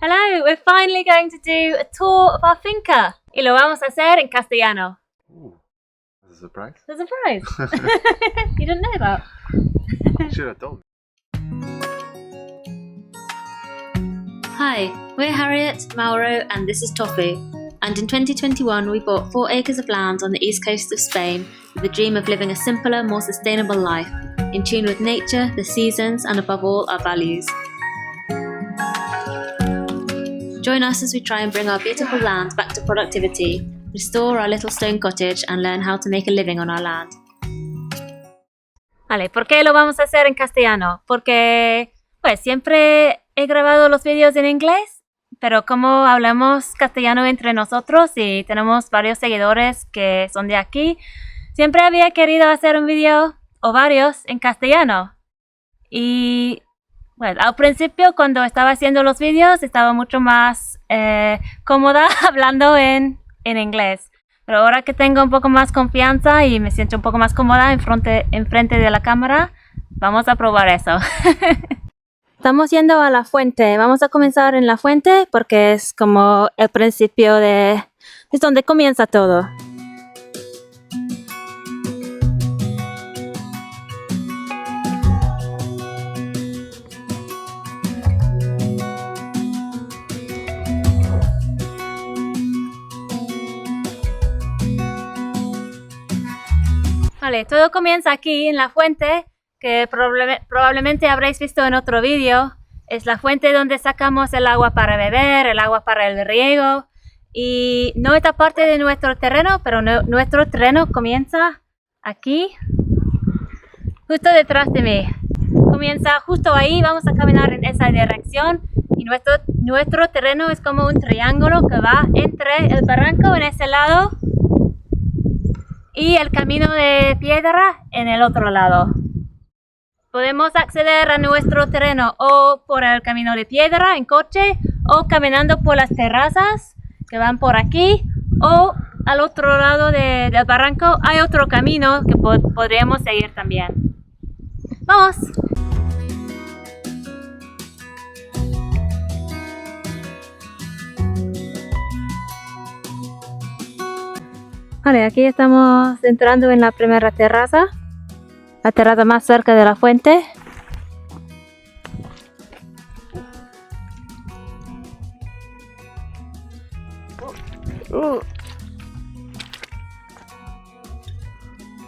Hello, we're finally going to do a tour of our finca. Y lo vamos a hacer en castellano. Ooh, that's a surprise. It's a surprise. You didn't know that. You should have told me. Hi, we're Harriet, Mauro, and this is Tofu. And in 2021, we bought 4 acres of land on the east coast of Spain with the dream of living a simpler, more sustainable life, in tune with nature, the seasons, and above all, our values. Join us as we try and bring our beautiful land back to productivity, restore our little stone cottage, and learn how to make a living on our land. Vale, ¿por qué lo vamos a hacer en castellano? Porque, pues, siempre he grabado los vídeos en inglés, pero como hablamos castellano entre nosotros y tenemos varios seguidores que son de aquí, siempre había querido hacer un vídeo o varios en castellano. Y bueno, al principio cuando estaba haciendo los vídeos estaba mucho más cómoda hablando en inglés. Pero ahora que tengo un poco más confianza y me siento un poco más cómoda enfrente de la cámara, vamos a probar eso. Estamos yendo a la fuente. Vamos a comenzar en la fuente porque es como el principio es donde comienza todo. Vale, todo comienza aquí en la fuente, que probablemente habréis visto en otro vídeo. Es la fuente donde sacamos el agua para beber, el agua para el riego. Y no está parte de nuestro terreno, pero nuestro terreno comienza aquí, justo detrás de mí. Comienza justo ahí, vamos a caminar en esa dirección. Y nuestro terreno es como un triángulo que va entre el barranco en ese lado y el camino de piedra en el otro lado. Podemos acceder a nuestro terreno o por el camino de piedra en coche o caminando por las terrazas que van por aquí, o al otro lado del barranco hay otro camino que podríamos seguir también. ¡Vamos! Vale, aquí estamos entrando en la primera terraza, la terraza más cerca de la fuente.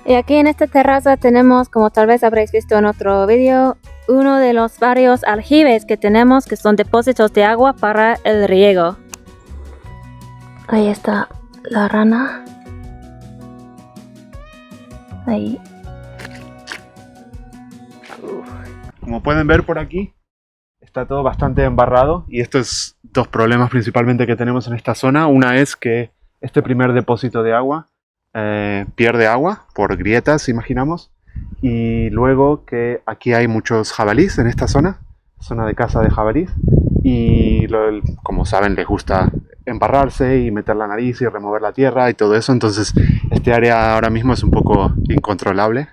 Y aquí en esta terraza tenemos, como tal vez habréis visto en otro vídeo, uno de los varios aljibes que tenemos, que son depósitos de agua para el riego. Ahí está la rana. Ahí. Como pueden ver por aquí, está todo bastante embarrado, y estos es 2 problemas principalmente que tenemos en esta zona. Una es que este primer depósito de agua pierde agua por grietas, imaginamos, y luego que aquí hay muchos jabalíes en esta zona de caza de jabalíes, y como saben, les gusta embarrarse y meter la nariz y remover la tierra y todo eso. Entonces este área ahora mismo es un poco incontrolable.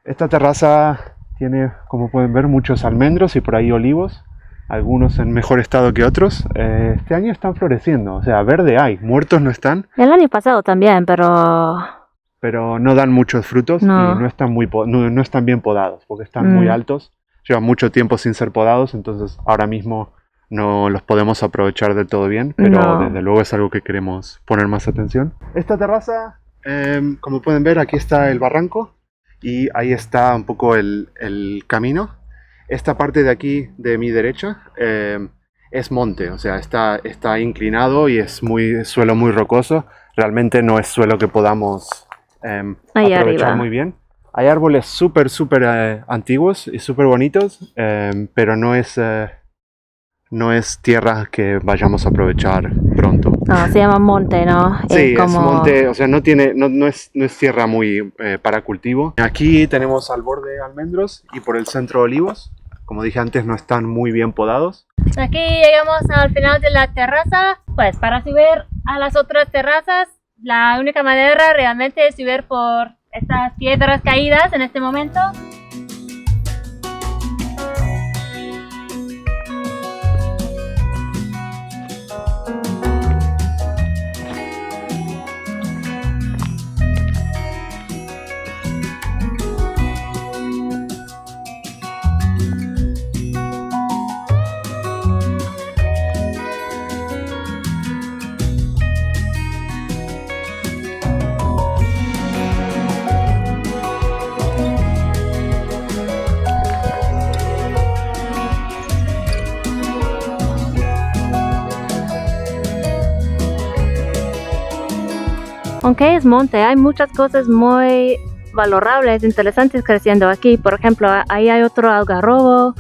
Esta terraza tiene, como pueden ver, muchos almendros y por ahí olivos, algunos en mejor estado que otros. Este año están floreciendo, o sea, verde hay, muertos no están. El año pasado también, pero no dan muchos frutos. No. Y no están bien podados, porque están muy altos, llevan mucho tiempo sin ser podados, entonces ahora mismo no los podemos aprovechar del todo bien, pero No. desde luego es algo que queremos poner más atención. Esta terraza, como pueden ver, aquí está el barranco y ahí está un poco el camino. Esta parte de aquí, de mi derecha, es monte, o sea, está inclinado y es suelo muy rocoso. Realmente no es suelo que podamos aprovechar arriba muy bien. Hay árboles súper antiguos y súper bonitos, pero no es tierra que vayamos a aprovechar pronto. no, se llama monte, ¿no? Sí, como... es monte, o sea, no es tierra muy para cultivo. Aquí tenemos al borde almendros y por el centro olivos. Como dije antes, no están muy bien podados. Aquí llegamos al final de la terraza. Pues para subir a las otras terrazas, la única manera realmente es subir por estas piedras caídas en este momento. Aunque es monte, hay muchas cosas muy valorables, interesantes creciendo aquí. Por ejemplo, ahí hay otro algarrobo.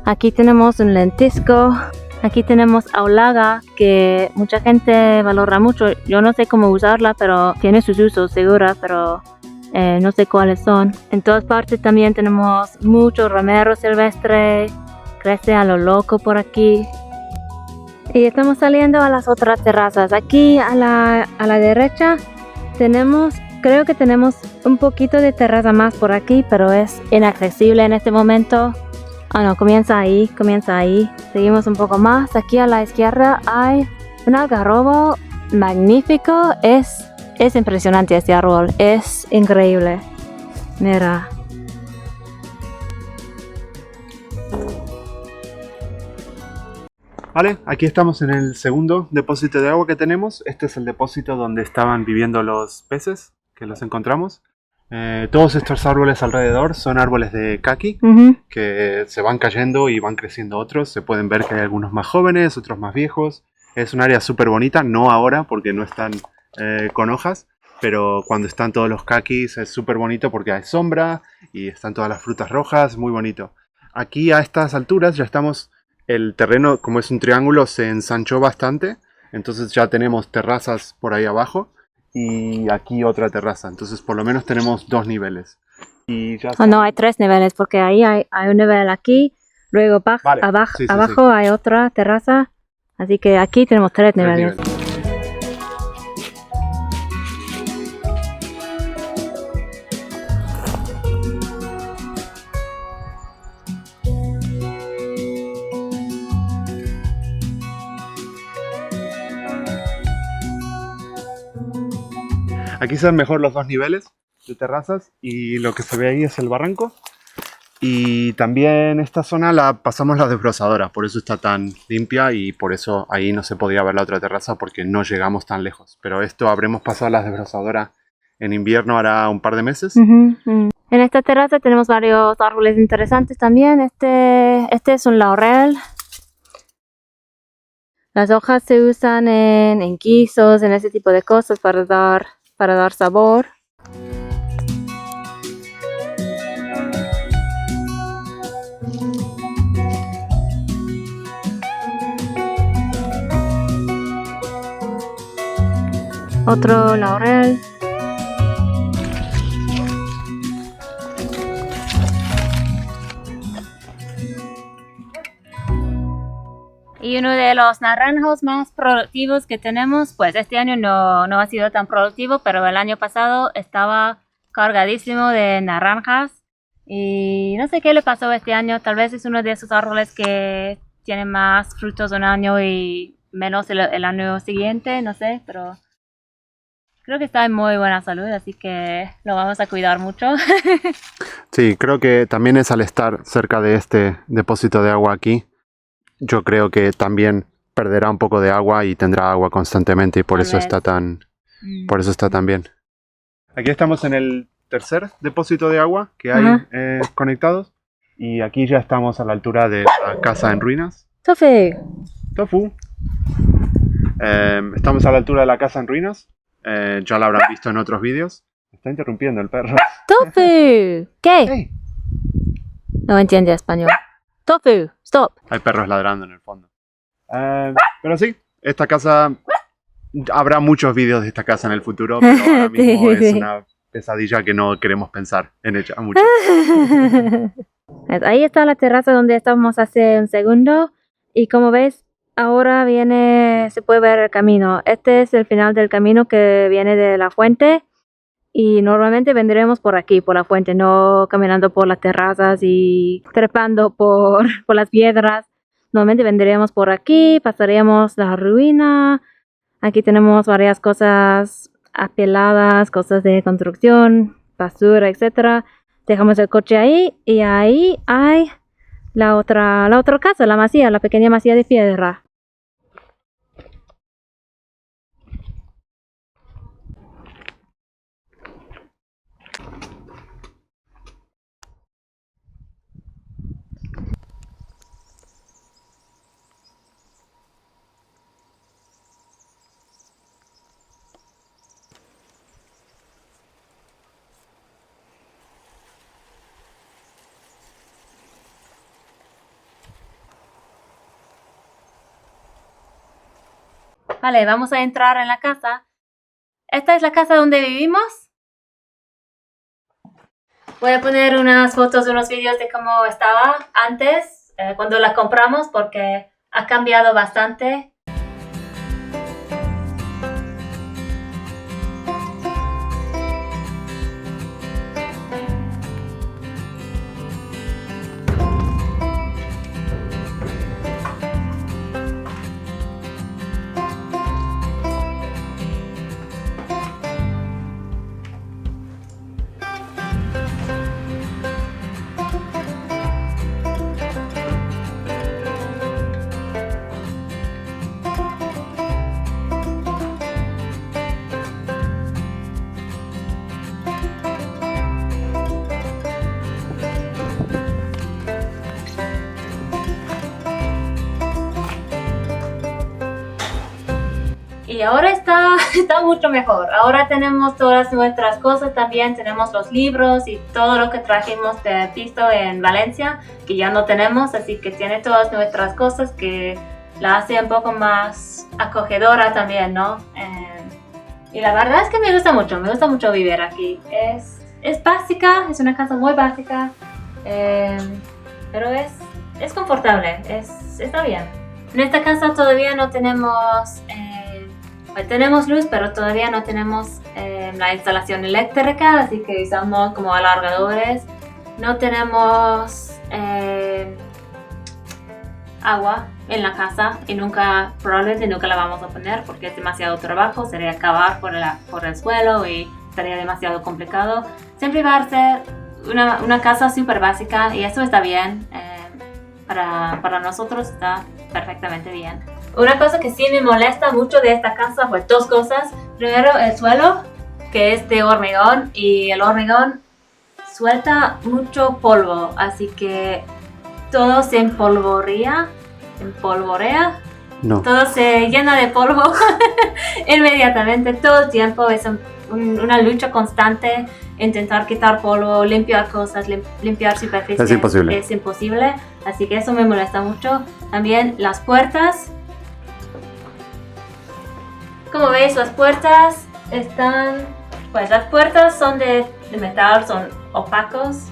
Aquí tenemos un lentisco. Aquí tenemos aulaga, que mucha gente valora mucho. Yo no sé cómo usarla, pero tiene sus usos, segura, pero no sé cuáles son. En todas partes también tenemos mucho romero silvestre. Crece a lo loco por aquí. Y estamos saliendo a las otras terrazas. Aquí a la derecha creo que tenemos un poquito de terraza más por aquí, pero es inaccesible en este momento. Ah, no, comienza ahí. Seguimos un poco más. Aquí a la izquierda hay un algarrobo magnífico. Es impresionante este árbol. Es increíble. Mira. Vale, aquí estamos en el segundo depósito de agua que tenemos. Este es el depósito donde estaban viviendo los peces, que los encontramos. Todos estos árboles alrededor son árboles de caqui, que se van cayendo y van creciendo otros. Se pueden ver que hay algunos más jóvenes, otros más viejos. Es un área súper bonita, no ahora porque no están con hojas, pero cuando están todos los caquis es súper bonito porque hay sombra y están todas las frutas rojas, muy bonito. Aquí a estas alturas ya estamos, el terreno como es un triángulo se ensanchó bastante, entonces ya tenemos terrazas por ahí abajo. Y aquí otra terraza, entonces por lo menos tenemos 2 niveles. Y ya no, hay 3 niveles, porque ahí hay un nivel aquí, luego vale. abajo hay otra terraza, así que aquí tenemos 3 niveles. Aquí se ven mejor los 2 niveles de terrazas y lo que se ve ahí es el barranco. Y también esta zona la pasamos la desbrozadora, por eso está tan limpia y por eso ahí no se podía ver la otra terraza porque no llegamos tan lejos. Pero esto habremos pasado la desbrozadora en invierno, hará un par de meses. En esta terraza tenemos varios árboles interesantes también. Este es un laurel. Las hojas se usan en guisos, en ese tipo de cosas para dar sabor. Otro laurel. Y uno de los naranjos más productivos que tenemos, pues este año no ha sido tan productivo, pero el año pasado estaba cargadísimo de naranjas. Y no sé qué le pasó este año, tal vez es uno de esos árboles que tiene más frutos un año y menos el año siguiente, no sé, pero creo que está en muy buena salud, así que lo vamos a cuidar mucho. Sí, creo que también es al estar cerca de este depósito de agua aquí. Yo creo que también perderá un poco de agua y tendrá agua constantemente y por eso está tan bien. Aquí estamos en el tercer depósito de agua que hay conectados y aquí ya estamos a la altura de la casa en ruinas. Tofu. Estamos a la altura de la casa en ruinas. Ya la habrán visto en otros vídeos. Me está interrumpiendo el perro. Tofu. ¿Qué? Hey. No entiende español. Tofu, stop. Hay perros ladrando en el fondo. Pero sí, esta casa... Habrá muchos vídeos de esta casa en el futuro, pero ahora mismo es una pesadilla que no queremos pensar en ella mucho. Ahí está la terraza donde estábamos hace un segundo. Y como ves, ahora se puede ver el camino. Este es el final del camino que viene de la fuente. Y normalmente vendremos por aquí, por la fuente, no caminando por las terrazas y trepando por las piedras. Normalmente vendremos por aquí, pasaríamos la ruina. Aquí tenemos varias cosas apeladas, cosas de construcción, basura, etc. Dejamos el coche ahí y ahí hay la otra casa, la masía, la pequeña masía de piedra. Vale, vamos a entrar en la casa. Esta es la casa donde vivimos. Voy a poner unas fotos, unos vídeos de cómo estaba antes, cuando la compramos, porque ha cambiado bastante. Y ahora está mucho mejor. Ahora tenemos todas nuestras cosas también. Tenemos los libros y todo lo que trajimos de piso en Valencia, que ya no tenemos. Así que tiene todas nuestras cosas que la hace un poco más acogedora también, ¿no? Y la verdad es que me gusta mucho vivir aquí. Es básica, es una casa muy básica, pero es confortable, está bien. En esta casa todavía no tenemos... tenemos luz, pero todavía no tenemos la instalación eléctrica, así que usamos como alargadores. No tenemos agua en la casa y probablemente nunca la vamos a poner porque es demasiado trabajo, sería cavar por el suelo y sería demasiado complicado. Siempre va a ser una casa súper básica y eso está bien. Para nosotros está perfectamente bien. Una cosa que sí me molesta mucho de esta casa fue dos cosas. Primero, el suelo, que es de hormigón, y el hormigón suelta mucho polvo, así que todo se empolvorea. No. Todo se llena de polvo inmediatamente, todo el tiempo. Es una lucha constante, intentar quitar polvo, limpiar cosas, limpiar superficies. Es imposible. Es imposible, así que eso me molesta mucho. También las puertas. Como veis, las puertas las puertas son de metal, son opacos,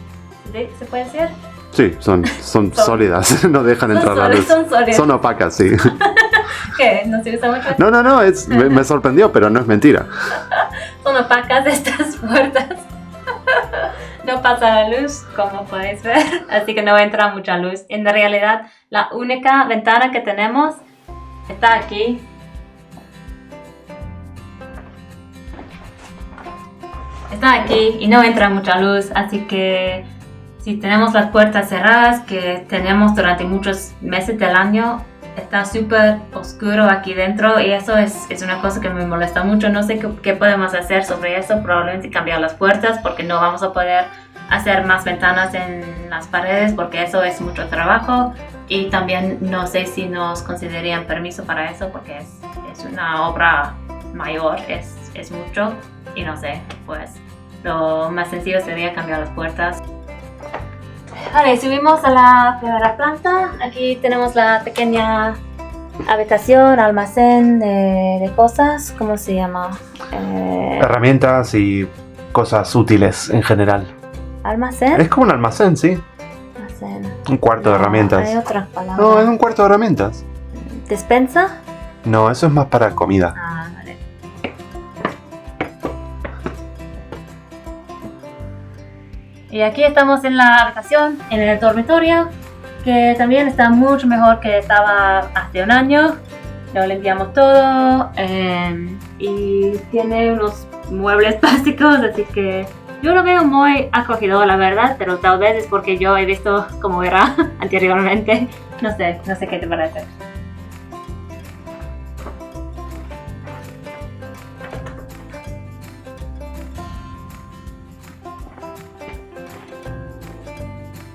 ¿sí? ¿Se puede decir? Sí, son sólidas, no dejan entrar la luz. Son sólidas. Son opacas, sí. ¿Qué? ¿No se usa mucho? No, me sorprendió, pero no es mentira. Son opacas estas puertas. No pasa la luz, como podéis ver, así que no entra mucha luz. En realidad, la única ventana que tenemos está aquí. Está aquí y no entra mucha luz, así que si tenemos las puertas cerradas, que tenemos durante muchos meses del año, está súper oscuro aquí dentro y eso es una cosa que me molesta mucho. No sé qué podemos hacer sobre eso, probablemente cambiar las puertas porque no vamos a poder hacer más ventanas en las paredes porque eso es mucho trabajo y también no sé si nos concederían permiso para eso porque es una obra mayor, es mucho y no sé, pues lo más sencillo sería cambiar las puertas. Vale, subimos a la primera planta. Aquí tenemos la pequeña habitación, almacén de cosas. ¿Cómo se llama? Herramientas y cosas útiles en general. ¿Almacén? Es como un almacén, sí. Almacén. Un cuarto de herramientas. Hay otras palabras. No, es un cuarto de herramientas. ¿Despensa? No, eso es más para comida. Ah, vale. Y aquí estamos en la habitación, en el dormitorio, que también está mucho mejor que estaba hace un año. Lo limpiamos todo y tiene unos muebles básicos, así que yo lo veo muy acogedor, la verdad, pero tal vez es porque yo he visto cómo era anteriormente. No sé qué te parece.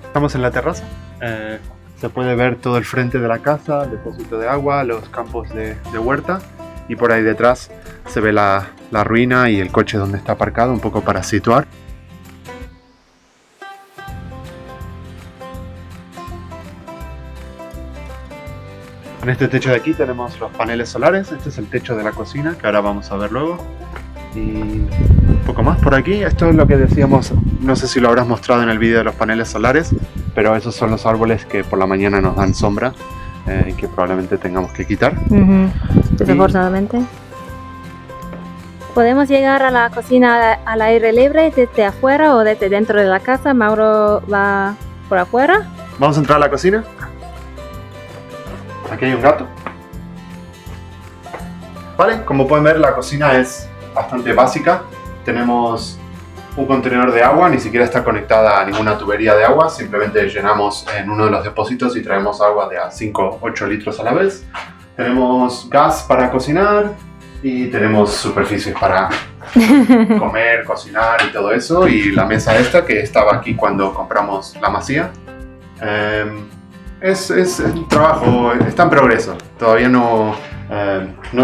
Estamos en la terraza. Se puede ver todo el frente de la casa, el depósito de agua, los campos de huerta. Y por ahí detrás se ve la ruina y el coche donde está aparcado, un poco para situar. En este techo de aquí tenemos los paneles solares. Este es el techo de la cocina, que ahora vamos a ver luego. Y un poco más por aquí. Esto es lo que decíamos, no sé si lo habrás mostrado en el vídeo de los paneles solares, pero esos son los árboles que por la mañana nos dan sombra y que probablemente tengamos que quitar. Desafortunadamente. Podemos llegar a la cocina al aire libre desde afuera o desde dentro de la casa. Mauro va por afuera. Vamos a entrar a la cocina. Aquí hay un gato. Vale, como pueden ver, la cocina es bastante básica. Tenemos un contenedor de agua, ni siquiera está conectada a ninguna tubería de agua. Simplemente llenamos en uno de los depósitos y traemos agua de a 5-8 litros a la vez. Tenemos gas para cocinar y tenemos superficies para comer, cocinar y todo eso. Y la mesa esta que estaba aquí cuando compramos la masía. Es un trabajo, está en progreso. Todavía no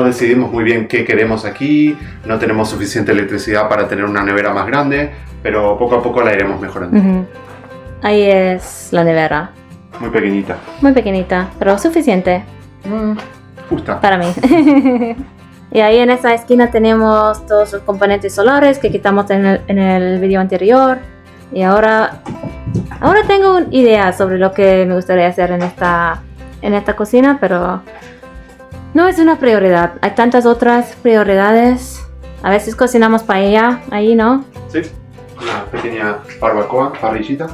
decidimos muy bien qué queremos aquí. No tenemos suficiente electricidad para tener una nevera más grande, pero poco a poco la iremos mejorando. Ahí es la nevera. Muy pequeñita. Muy pequeñita, pero suficiente. Justa. Para mí. Y ahí en esa esquina tenemos todos los componentes solares que quitamos en el video anterior. Y ahora tengo una idea sobre lo que me gustaría hacer en esta cocina, pero no es una prioridad. Hay tantas otras prioridades. A veces cocinamos paella ahí, ¿no? Sí, una pequeña barbacoa, parrillita.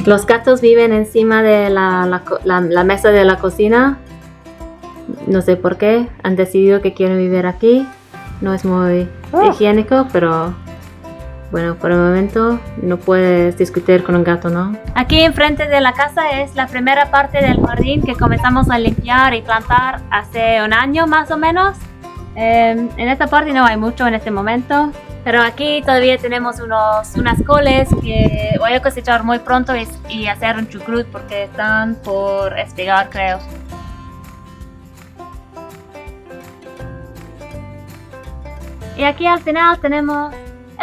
Los gatos viven encima de la mesa de la cocina. No sé por qué. Han decidido que quieren vivir aquí. No es muy higiénico, pero bueno, por el momento no puedes discutir con un gato, ¿no? Aquí enfrente de la casa es la primera parte del jardín que comenzamos a limpiar y plantar hace un año más o menos. En esta parte no hay mucho en este momento, pero aquí todavía tenemos unas coles que voy a cosechar muy pronto y hacer un chucrut porque están por espigar, creo. Y aquí al final tenemos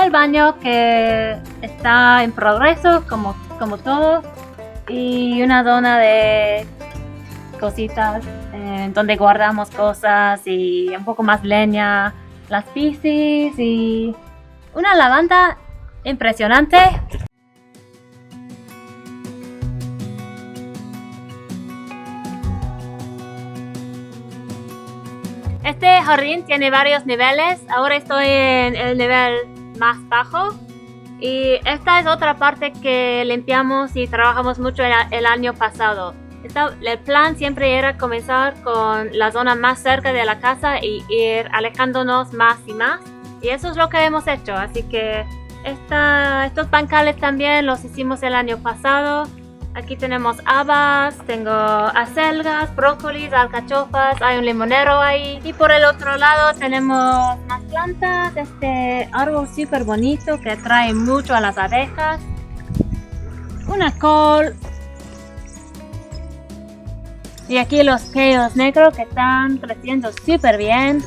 el baño que está en progreso como todo y una zona de cositas donde guardamos cosas y un poco más leña, las bicis y una lavanda impresionante. Este jardín tiene varios niveles. Ahora estoy en el nivel más bajo y esta es otra parte que limpiamos y trabajamos mucho el año pasado. El plan siempre era comenzar con la zona más cerca de la casa y ir alejándonos más y más, y eso es lo que hemos hecho. Así que estos bancales también los hicimos el año pasado. Aquí tenemos habas, tengo acelgas, brócolis, alcachofas, hay un limonero ahí. Y por el otro lado tenemos más plantas, este árbol súper bonito que atrae mucho a las abejas. Una col. Y aquí los peos negros que están creciendo súper bien.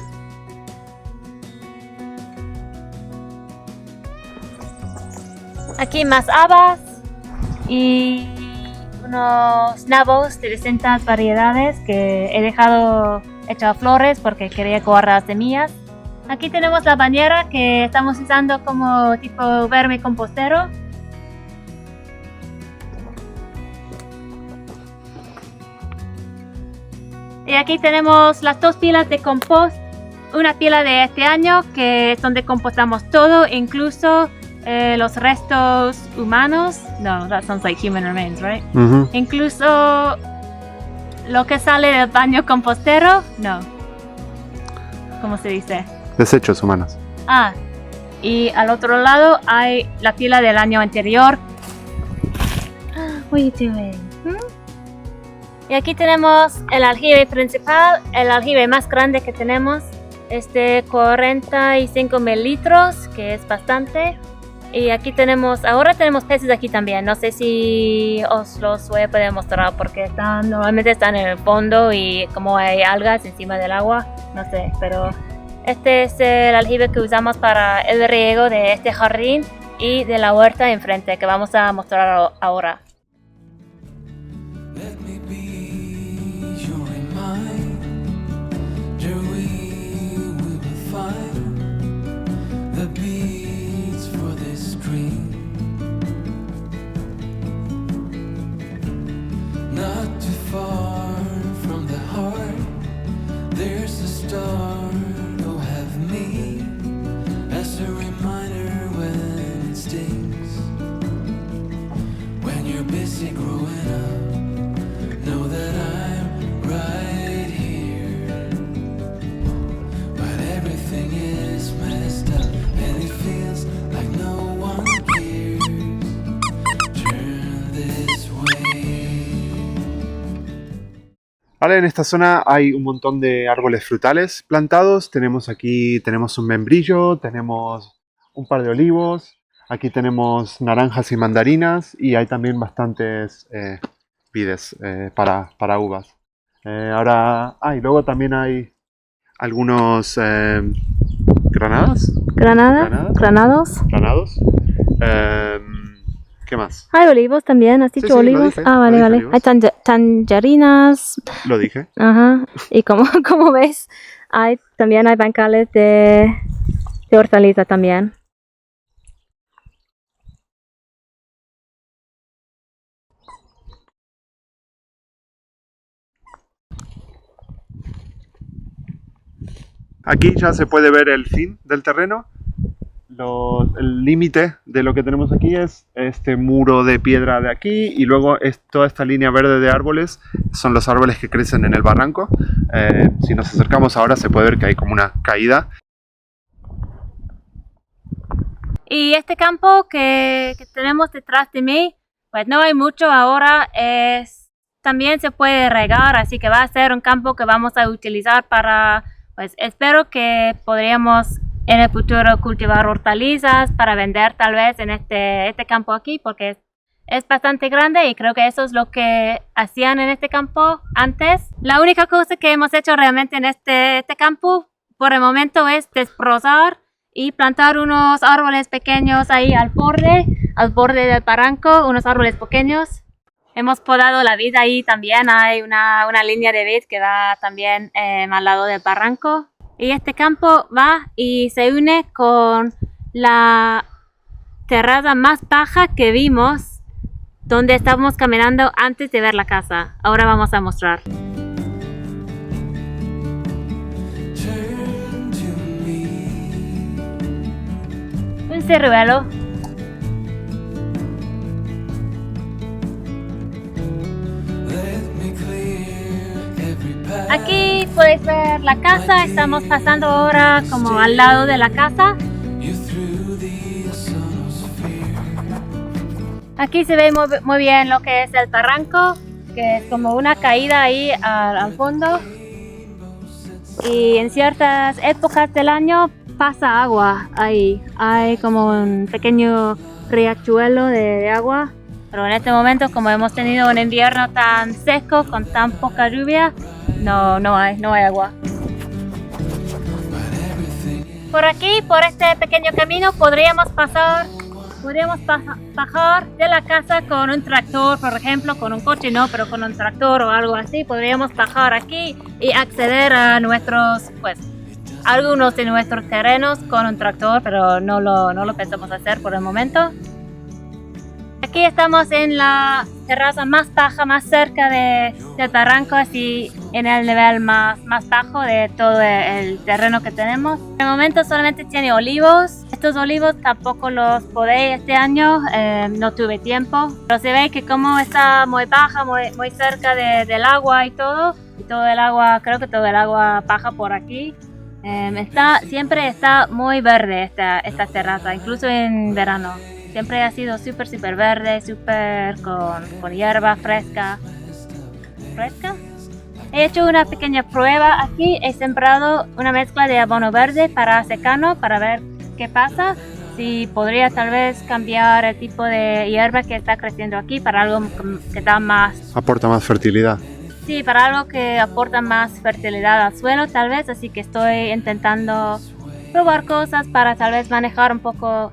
Aquí más habas y unos nabos de distintas variedades que he dejado hechas flores porque quería guardar semillas. Aquí tenemos la bañera que estamos usando como tipo vermicompostero. Y aquí tenemos las dos pilas de compost. Una pila de este año que es donde compostamos todo, incluso los restos humanos. No, that sounds like human remains, right? Incluso lo que sale del baño compostero. No. ¿Cómo se dice? Desechos humanos. Ah, y al otro lado hay la pila del año anterior. What are you doing? Y aquí tenemos el aljibe principal, el aljibe más grande que tenemos. Es de 45,000 litros, que es bastante. Y aquí ahora tenemos peces aquí también. No sé si os los voy a poder mostrar porque normalmente están en el fondo y como hay algas encima del agua, no sé. Pero este es el aljibe que usamos para el riego de este jardín y de la huerta enfrente, que vamos a mostrar ahora. Ahora en esta zona hay un montón de árboles frutales plantados. Tenemos un membrillo, tenemos un par de olivos. Aquí tenemos naranjas y mandarinas y hay también bastantes vides para uvas. Y luego también hay algunos granadas. Granados. Granados. ¿Qué más? Hay olivos también, ¿has dicho Sí, lo olivos? dije, Vale, lo vale. dije, Hay tangerinas. Lo dije. Ajá. Y como ves, también hay bancales de hortaliza también. Aquí ya se puede ver el fin del terreno. El límite de lo que tenemos aquí es este muro de piedra de aquí y luego toda esta línea verde de árboles son los árboles que crecen en el barranco. Si nos acercamos ahora se puede ver que hay como una caída. Y este campo que tenemos detrás de mí, pues no hay mucho ahora, también se puede regar, así que va a ser un campo que vamos a utilizar para, pues espero que podríamos en el futuro cultivar hortalizas para vender tal vez en este campo aquí, porque es bastante grande y creo que eso es lo que hacían en este campo antes. La única cosa que hemos hecho realmente en este campo por el momento es desbrozar y plantar unos árboles pequeños ahí al borde del barranco, unos árboles pequeños. Hemos podado la vid ahí también, hay una línea de vid que va también al lado del barranco. Y este campo va y se une con la terraza más baja que vimos, donde estábamos caminando antes de ver la casa. Ahora vamos a mostrar. Un ciruelo. Aquí podéis ver la casa, estamos pasando ahora como al lado de la casa. Aquí se ve muy bien lo que es el barranco, que es como una caída ahí al fondo. Y en ciertas épocas del año pasa agua ahí, hay como un pequeño riachuelo de agua. Pero en este momento, como hemos tenido un invierno tan seco, con tan poca lluvia, no hay agua. Por aquí, por este pequeño camino, podríamos bajar de la casa con un tractor, por ejemplo, con un coche no, pero con un tractor o algo así. Podríamos bajar aquí y acceder a algunos de nuestros terrenos con un tractor, pero no lo pensamos hacer por el momento. Aquí estamos en la terraza más baja, más cerca del barranco, así en el nivel más bajo de todo el terreno que tenemos. En el momento solamente tiene olivos. Estos olivos tampoco los podé este año, no tuve tiempo. Pero se ve que como está muy baja, muy cerca del agua y todo el agua, creo que todo el agua baja por aquí. Siempre está muy verde esta terraza, incluso en verano. Siempre ha sido súper verde, con hierba fresca. He hecho una pequeña prueba aquí, he sembrado una mezcla de abono verde para secano para ver qué pasa. Si podría tal vez cambiar el tipo de hierba que está creciendo aquí para algo que da más... Aporta más fertilidad. Sí, para algo que aporta más fertilidad al suelo tal vez, así que estoy intentando probar cosas para tal vez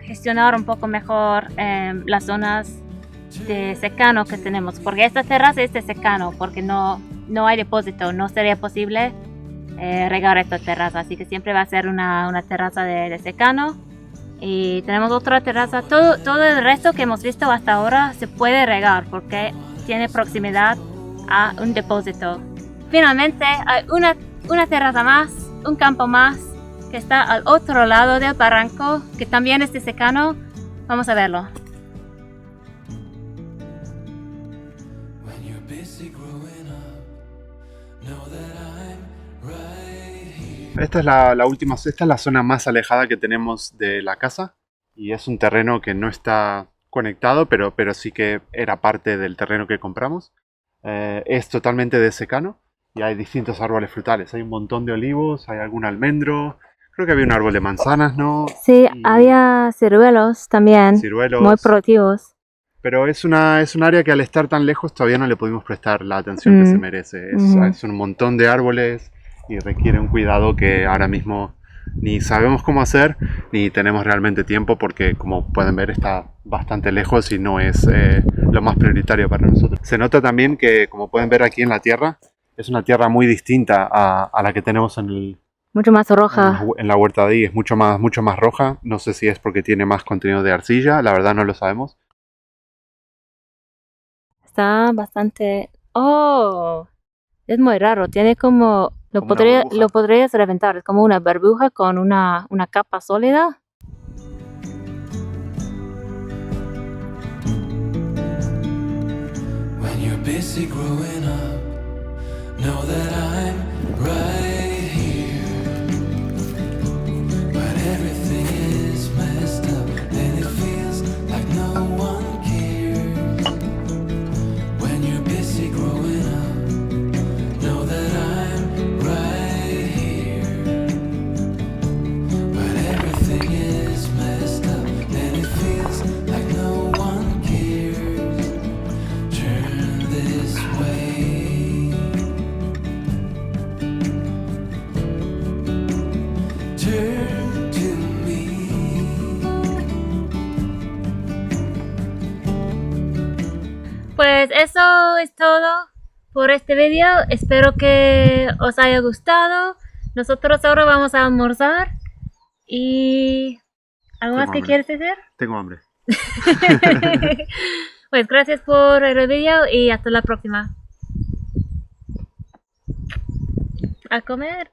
gestionar un poco mejor las zonas de secano que tenemos, porque esta terraza es de secano, porque no hay depósito, no sería posible regar esta terraza, así que siempre va a ser una terraza de secano. Y tenemos otra terraza, todo el resto que hemos visto hasta ahora se puede regar porque tiene proximidad a un depósito. Finalmente hay una terraza más, un campo más, que está al otro lado del barranco, que también es de secano. Vamos a verlo. Esta es la zona más alejada que tenemos de la casa y es un terreno que no está conectado, pero sí que era parte del terreno que compramos. Es totalmente de secano y hay distintos árboles frutales. Hay un montón de olivos, hay algún almendro, creo que había un árbol de manzanas, ¿no? Sí, Y había ciruelos también, ciruelos. muy productivos. Pero es un área que al estar tan lejos todavía no le pudimos prestar la atención que se merece. Es un montón de árboles y requiere un cuidado que ahora mismo ni sabemos cómo hacer ni tenemos realmente tiempo porque, como pueden ver, está bastante lejos y no es lo más prioritario para nosotros. Se nota también que, como pueden ver aquí en la tierra, es una tierra muy distinta a la que tenemos Mucho más roja. en la huerta de ahí. Es mucho más roja. No sé si es porque tiene más contenido de arcilla, la verdad no lo sabemos. Está bastante... ¡Oh! Es muy raro. Tiene como... Como una burbuja. Lo podrías reventar. Es como una burbuja con una capa sólida. When you're busy growing up, know that I'm right here. But everything is messed up and it feels like no one cares. When you're busy growing up, know that I'm right here. But everything is messed up and it feels like no one cares. Turn this way. Turn to me. Pues eso es todo por este video. Espero que os haya gustado. Nosotros ahora vamos a almorzar. ¿Y algo más Tengo que hambre. quieres decir? Tengo hambre. Pues gracias por el video y hasta la próxima. A comer.